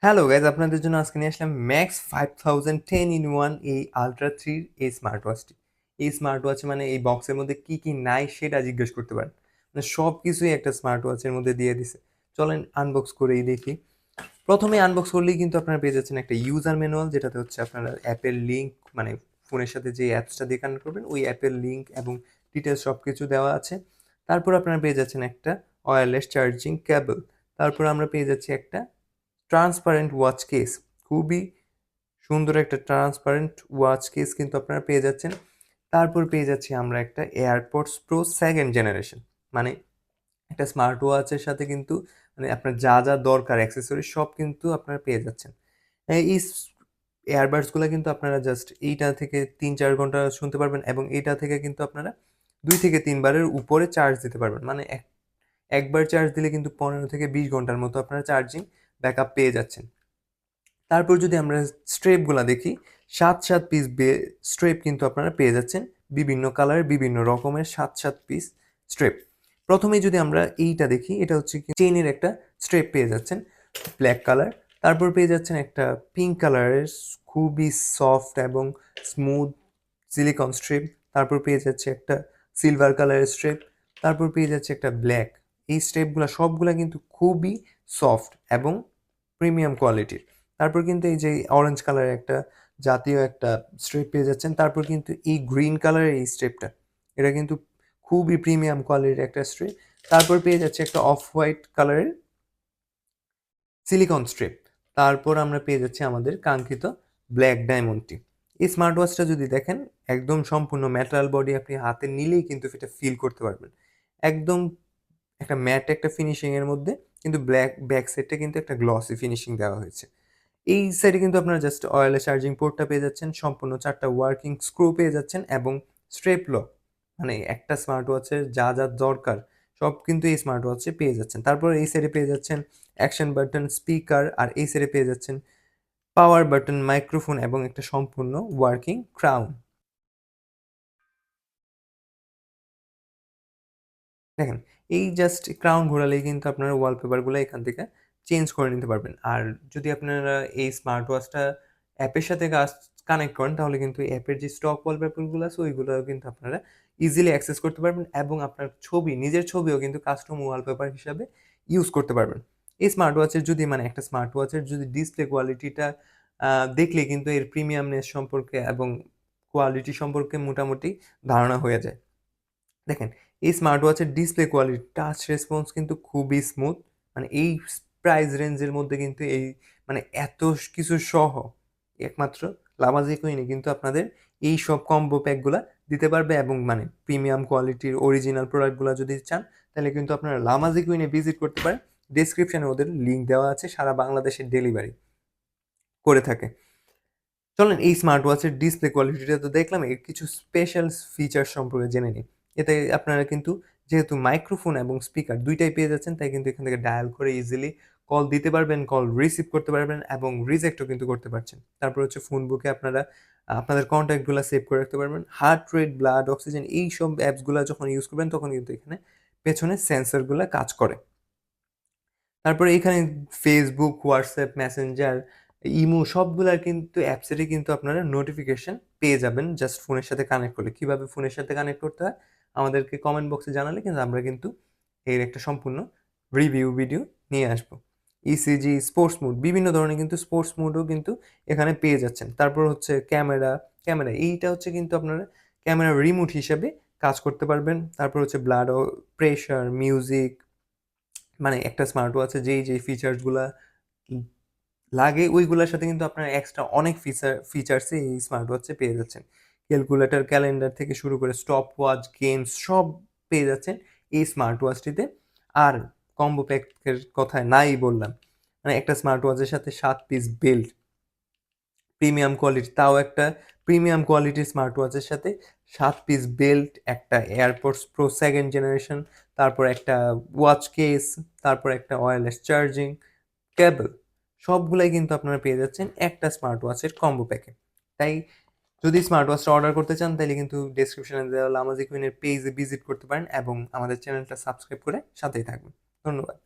Hello guys, আপনাদের জন্য আজকে নিয়ে আসলাম ম্যাক্স 5010 ইন ওয়ান এই আলট্রা থ্রির এই স্মার্ট ওয়াচটি। এই স্মার্ট ওয়াচ মানে এই বক্সের মধ্যে কি কি নাই সেটা জিজ্ঞেস করতে পারেন। মানে সব কিছুই একটা স্মার্ট ওয়াচের মধ্যে দিয়ে দিছে। চলেন আনবক্স করেই দেখি। প্রথমে আনবক্স করলেই কিন্তু আপনারা পেয়ে যাচ্ছেন একটা ইউজার ম্যানুয়াল, যেটাতে হচ্ছে আপনারা অ্যাপের লিঙ্ক, মানে ফোনের সাথে যে অ্যাপসটা দিয়ে কানেক্ট করবেন ওই অ্যাপের লিঙ্ক এবং ডিটেলস সব কিছু দেওয়া আছে। তারপর আপনারা পেয়ে যাচ্ছেন একটা ওয়্যারলেস চার্জিং কেবল। তারপর আমরা পেয়ে যাচ্ছি একটা ট্রান্সপারেন্ট ওয়াচ কেস। খুবই সুন্দর একটা ট্রান্সপারেন্ট ওয়াচ কেস কিন্তু আপনারা পেয়ে যাচ্ছেন। তারপর পেয়ে যাচ্ছি আমরা একটা এয়ারপডস প্রো সেকেন্ড জেনারেশন। মানে একটা স্মার্ট ওয়াচের সাথে কিন্তু মানে আপনার যা যা দরকার অ্যাক্সেসরি সব কিন্তু আপনারা পেয়ে যাচ্ছেন। এই এয়ারবাডসগুলো কিন্তু আপনারা জাস্ট এইটা থেকে ৩-৪ ঘন্টা শুনতে পারবেন এবং এইটা থেকে কিন্তু আপনারা ২ থেকে ৩ বারের উপরে চার্জ দিতে পারবেন। মানে একবার চার্জ দিলে কিন্তু ১৫ থেকে ২০ ঘন্টার মতো আপনারা চার্জিং ব্যাকআপ পেয়ে যাচ্ছেন। তারপর যদি আমরা স্ট্রেপগুলা দেখি, ৭ পিস স্ট্রেপ কিন্তু আপনারা পেয়ে যাচ্ছেন। বিভিন্ন কালারের বিভিন্ন রকমের ৭ পিস স্ট্রেপ। প্রথমেই যদি আমরা এইটা দেখি, এটা হচ্ছে কি চেইনের একটা স্ট্রেপ পেয়ে যাচ্ছেন ব্ল্যাক কালার। তারপর পেয়ে যাচ্ছেন একটা পিঙ্ক কালারের খুবই সফট এবং স্মুথ সিলিকন স্ট্রিপ। তারপর পেয়ে যাচ্ছে একটা সিলভার কালারের স্ট্রিপ। তারপর পেয়ে যাচ্ছে একটা ব্ল্যাক। এই স্ট্রিপগুলা সবগুলা কিন্তু খুবই সফট এবং প্রিমিয়াম কোয়ালিটির। তারপর কিন্তু এই যে অরেঞ্জ কালারের একটা জাতীয় একটা স্ট্রিপ পেয়ে যাচ্ছেন। তারপর কিন্তু এই গ্রিন কালারের এই স্ট্রিপটা, এটা কিন্তু খুবই প্রিমিয়াম কোয়ালিটির একটা স্ট্রিপ। তারপর পেয়ে যাচ্ছে একটা অফ হোয়াইট কালারের সিলিকন স্ট্রিপ। তারপর আমরা পেয়ে যাচ্ছি আমাদের কাঙ্ক্ষিত ব্ল্যাক ডায়মন্ডটি। এই স্মার্ট ওয়াচটা যদি দেখেন, একদম সম্পূর্ণ মেটাল বডি, আপনি হাতে নিলেই কিন্তু এটা ফিল করতে পারবেন। একদম একটা ম্যাট একটা ফিনিশিং এর মধ্যে, কিন্তু ব্যাক সাইডটা কিন্তু একটা গ্লসি ফিনিশিং দেওয়া হয়েছে। এই সাইডে কিন্তু আপনারা জাস্ট ওয়্যারলেস চার্জিং পোর্টটা পেয়ে যাচ্ছেন, সম্পূর্ণ 4টা ওয়ার্কিং স্ক্রু পেয়ে যাচ্ছেন এবং স্ট্রেপ লক। মানে একটা স্মার্ট ওয়াচের যা যা দরকার সব কিন্তু এই স্মার্ট ওয়াচে পেয়ে যাচ্ছেন। তারপর এই সাইডে পেয়ে যাচ্ছেন অ্যাকশন বাটন, স্পিকার, আর এই সাইডে পেয়ে যাচ্ছেন পাওয়ার বাটন, মাইক্রোফোন এবং একটা সম্পূর্ণ ওয়ার্কিং ক্রাউন। দেখেন, এই জাস্ট ক্রাউন ঘোরালেই কিন্তু আপনারা ওয়ালপেপারগুলো এখান থেকে চেঞ্জ করে নিতে পারবেন। আর যদি আপনারা এই স্মার্ট ওয়াচটা অ্যাপের সাথে কানেক্ট করেন, তাহলে কিন্তু অ্যাপের যে স্টক ওয়ালপেপারগুলো আছে ওইগুলোও কিন্তু আপনারা ইজিলি অ্যাক্সেস করতে পারবেন এবং আপনার ছবি, নিজের ছবিও কিন্তু কাস্টম ওয়ালপেপার হিসাবে ইউজ করতে পারবেন। এই স্মার্ট ওয়াচের যদি মানে একটা স্মার্ট ওয়াচের যদি ডিসপ্লে কোয়ালিটিটা দেখলে কিন্তু এর প্রিমিয়ামনেস সম্পর্কে এবং কোয়ালিটি সম্পর্কে মোটামুটি ধারণা হয়ে যায়। দেখেন, এই স্মার্ট ওয়াচের ডিসপ্লে কোয়ালিটি, টাচ রেসপন্স কিন্তু খুবই স্মুথ। মানে এই প্রাইস রেঞ্জের মধ্যে কিন্তু এই মানে এত কিছু সহ একমাত্র লামাজি কুইনে কিন্তু আপনাদের এই সব কম্বো প্যাকগুলা দিতে পারবে এবং মানে প্রিমিয়াম কোয়ালিটির অরিজিনাল প্রোডাক্টগুলো যদি চান, তাহলে কিন্তু আপনারা লামাজি কুইনে ভিজিট করতে পারেন। ডেসক্রিপশনে ওদের লিঙ্ক দেওয়া আছে, সারা বাংলাদেশের ডেলিভারি করে থাকে। চলেন এই স্মার্ট ওয়াচের ডিসপ্লে কোয়ালিটিটা তো দেখলাম, এর কিছু স্পেশাল ফিচার সম্পর্কে জেনে নিই। এতে আপনারা কিন্তু যেহেতু মাইক্রোফোন এবং স্পিকার ২টাই পেয়ে যাচ্ছেন, তাই কিন্তু এখান থেকে ডায়াল করে ইজিলি কল দিতে পারবেন, কল রিসিভ করতে পারবেন এবং রিজেক্টও কিন্তু করতে পারছেন। তারপর হচ্ছে ফোন বুকে আপনারা আপনাদের কনট্যাক্টগুলো সেভ করে রাখতে পারবেন। হার্ট রেট, ব্লাড অক্সিজেন এইসব অ্যাপসগুলো যখন ইউজ করবেন, তখন কিন্তু এখানে পেছনে সেন্সরগুলো কাজ করে। তারপরে এখানে ফেসবুক, হোয়াটসঅ্যাপ, মেসেঞ্জার, ইমো সবগুলার কিন্তু অ্যাপসেরই কিন্তু আপনারা নোটিফিকেশন পেয়ে যাবেন জাস্ট ফোনের সাথে কানেক্ট করলে। কিভাবে ফোনের সাথে কানেক্ট করতে হয় আমাদেরকে কমেন্ট বক্সে জানালে কিন্তু আমরা কিন্তু এর একটা সম্পূর্ণ রিভিউ ভিডিও নিয়ে আসবো। ইসিজি, স্পোর্টস মোড, বিভিন্ন ধরনের কিন্তু স্পোর্টস মোডও কিন্তু এখানে পেয়ে যাচ্ছেন। তারপর হচ্ছে ক্যামেরা এইটা হচ্ছে কিন্তু আপনারা ক্যামেরা রিমোট হিসেবে কাজ করতে পারবেন। তারপর হচ্ছে ব্লাড ও প্রেশার, মিউজিক, মানে একটা স্মার্ট ওয়াচে যেই ফিচার্সগুলা উম লাগে ওইগুলার সাথে কিন্তু আপনার এক্সট্রা অনেক ফিচার্সই এই স্মার্ট ওয়াচে পেয়ে যাচ্ছেন। ক্যালকুলেটর, ক্যালেন্ডার থেকে শুরু করে স্টপ ওয়াচ, গেমস সব পেয়ে যাচ্ছেন এই স্মার্ট ওয়াচটিতে। আর কম্বো প্যাকের কথা নাই বললাম। মানে একটা স্মার্ট ওয়াচের সাথে ৭ পিস বেল্ট, প্রিমিয়াম কোয়ালিটি, তাও একটা প্রিমিয়াম কোয়ালিটির স্মার্ট ওয়াচের সাথে ৭ পিস বেল্ট, একটা এয়ারপডস প্রো সেকেন্ড জেনারেশন, তারপর একটা ওয়াচ কেস, তারপর একটা ওয়্যারলেস চার্জিং কেবল, সবগুলাই কিন্তু আপনারা পেয়ে যাচ্ছেন একটা স্মার্ট ওয়াচের কম্বো প্যাকে। তাই যদি স্মার্ট ওয়াচটা অর্ডার করতে চান, তাহলে কিন্তু ডেসক্রিপশনে দেওয়া লামাজি কুইনের পেজে ভিজিট করতে পারেন এবং আমাদের চ্যানেলটা সাবস্ক্রাইব করে সাথেই থাকবেন। ধন্যবাদ।